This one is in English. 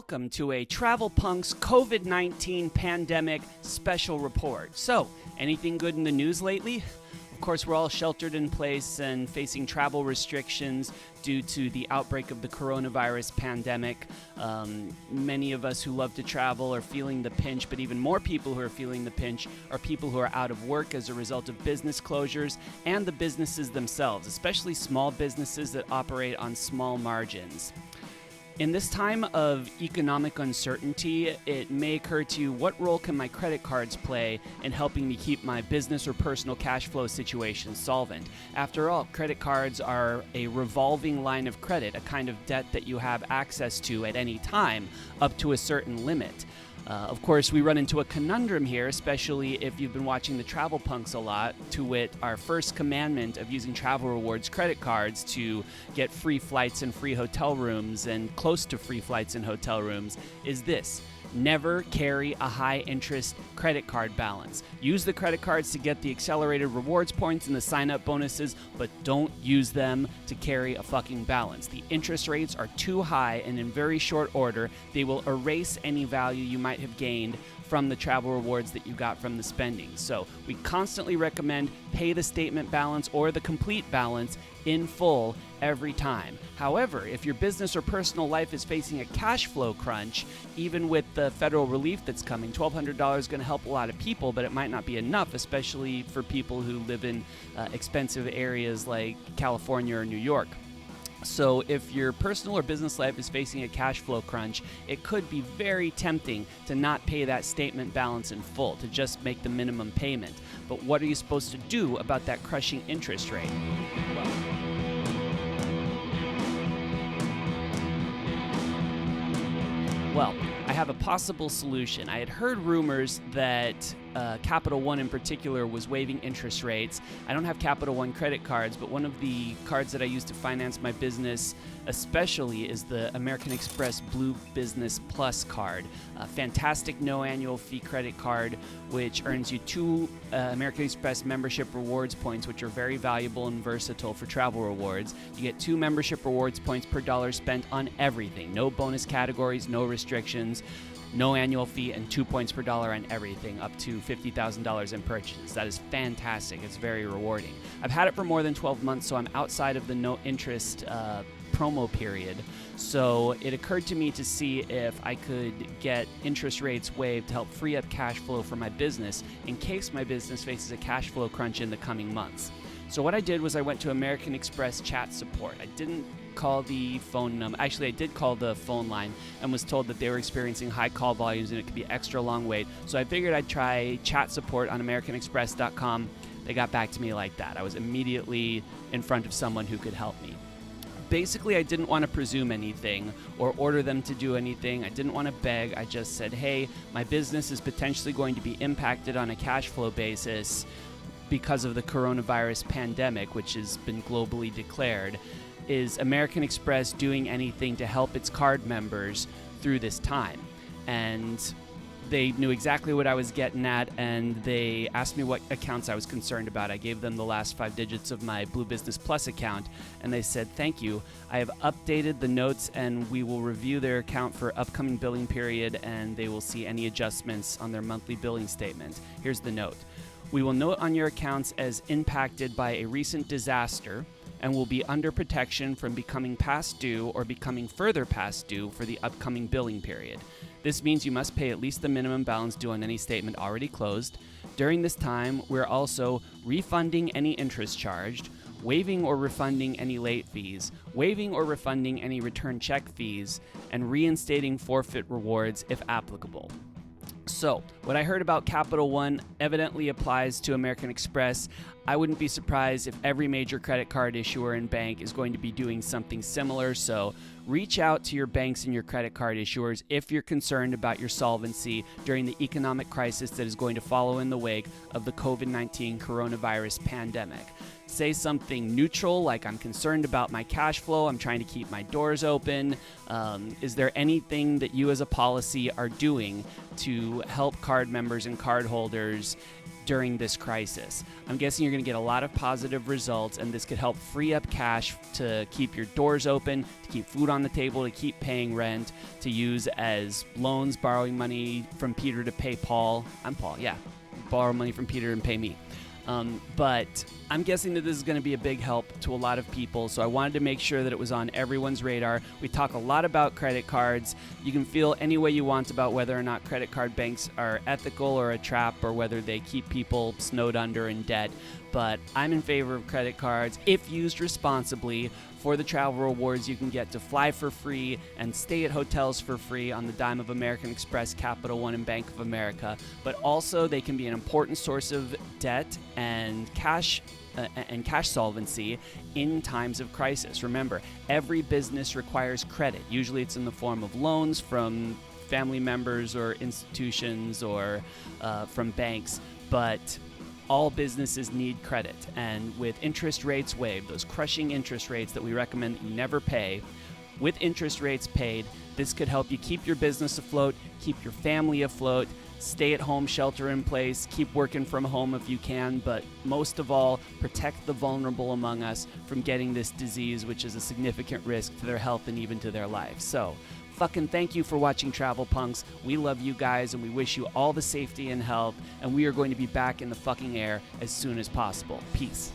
welcome to a Travel Punk's COVID-19 pandemic special report. So, anything good in the news lately? Of course, we're all sheltered in place and facing travel restrictions due to the outbreak of the coronavirus pandemic. Many of us who love to travel are feeling the pinch, but even more people who are feeling the pinch are people who are out of work as a result of business closures and the businesses themselves, especially small businesses that operate on small margins. In this time of economic uncertainty, it may occur to you, what role can my credit cards play in helping me keep my business or personal cash flow situation solvent? After all, credit cards are a revolving line of credit, a kind of debt that you have access to at any time up to a certain limit. Of course, we run into a conundrum here, especially if you've been watching the Travel Punks a lot, to wit, our first commandment of using travel rewards credit cards to get free flights and free hotel rooms and close to free flights and hotel rooms is this: never carry a high-interest credit card balance. Use the credit cards to get the accelerated rewards points and the sign-up bonuses, but don't use them to carry a fucking balance. The interest rates are too high, and in very short order, they will erase any value you might have gained from the travel rewards that you got from the spending. So we constantly recommend pay the statement balance or the complete balance in full every time. However, if your business or personal life is facing a cash flow crunch, even with the federal relief that's coming, $1,200 is going to help a lot of people, but it might not be enough, especially for people who live in expensive areas like California or New York. So if your personal or business life is facing a cash flow crunch, it could be very tempting to not pay that statement balance in full, to just make the minimum payment. But what are you supposed to do about that crushing interest rate? Well, I have a possible solution. I had heard rumors that Capital One in particular was waiving interest rates. I don't have Capital One credit cards, but one of the cards that I use to finance my business especially is the American Express Blue Business Plus card. A fantastic no annual fee credit card which earns you 2 American Express membership rewards points, which are very valuable and versatile for travel rewards. You get 2 membership rewards points per dollar spent on everything. No bonus categories, no restrictions, no annual fee, and 2 points per dollar on everything up to $50,000 in purchases. That is fantastic. It's very rewarding. I've had it for more than 12 months, so I'm outside of the no interest promo period. So it occurred to me to see if I could get interest rates waived to help free up cash flow for my business in case my business faces a cash flow crunch in the coming months. So what I did was I went to American Express chat support. I didn't call the phone number. Actually, I did call the phone line and was told that they were experiencing high call volumes and it could be extra long wait. So I figured I'd try chat support on americanexpress.com. They got back to me like that. I was immediately in front of someone who could help me. Basically, I didn't want to presume anything or order them to do anything. I didn't want to beg. I just said, hey, my business is potentially going to be impacted on a cash flow basis because of the coronavirus pandemic, which has been globally declared. Is American Express doing anything to help its card members through this time? And they knew exactly what I was getting at, and they asked me what accounts I was concerned about. I gave them the last 5 digits of my Blue Business Plus account, and they said, thank you. I have updated the notes, and we will review their account for upcoming billing period, and they will see any adjustments on their monthly billing statement. Here's the note. We will note on your accounts as impacted by a recent disaster and will be under protection from becoming past due or becoming further past due for the upcoming billing period. This means you must pay at least the minimum balance due on any statement already closed. During this time, we're also refunding any interest charged, waiving or refunding any late fees, waiving or refunding any return check fees, and reinstating forfeit rewards if applicable. So, what I heard about Capital One evidently applies to American Express. I wouldn't be surprised if every major credit card issuer and bank is going to be doing something similar. So, reach out to your banks and your credit card issuers if you're concerned about your solvency during the economic crisis that is going to follow in the wake of the COVID-19 coronavirus pandemic. Say something neutral, like I'm concerned about my cash flow, I'm trying to keep my doors open. Is there anything that you as a policy are doing to help card members and card holders during this crisis? I'm guessing you're going to get a lot of positive results, and this could help free up cash to keep your doors open, to keep food on the table, to keep paying rent, to use as loans, borrowing money from Peter to pay Paul. I'm Paul, yeah. Borrow money from Peter and pay me. But I'm guessing that this is going to be a big help to a lot of people, so I wanted to make sure that it was on everyone's radar. We talk a lot about credit cards. You can feel any way you want about whether or not credit card banks are ethical or a trap, or whether they keep people snowed under in debt. But I'm in favor of credit cards if used responsibly. For the travel rewards you can get to fly for free and stay at hotels for free on the dime of American Express, Capital One, and Bank of America. But also they can be an important source of debt and cash solvency in times of crisis. Remember, every business requires credit. Usually it's in the form of loans from family members or institutions or from banks, but all businesses need credit, and with interest rates waived, those crushing interest rates that we recommend that you never pay, with interest rates paid, this could help you keep your business afloat, keep your family afloat, stay at home, shelter in place, keep working from home if you can, but most of all, protect the vulnerable among us from getting this disease, which is a significant risk to their health and even to their lives. So, fucking thank you for watching Travel Punks. We love you guys, and we wish you all the safety and health, and we are going to be back in the fucking air as soon as possible. Peace.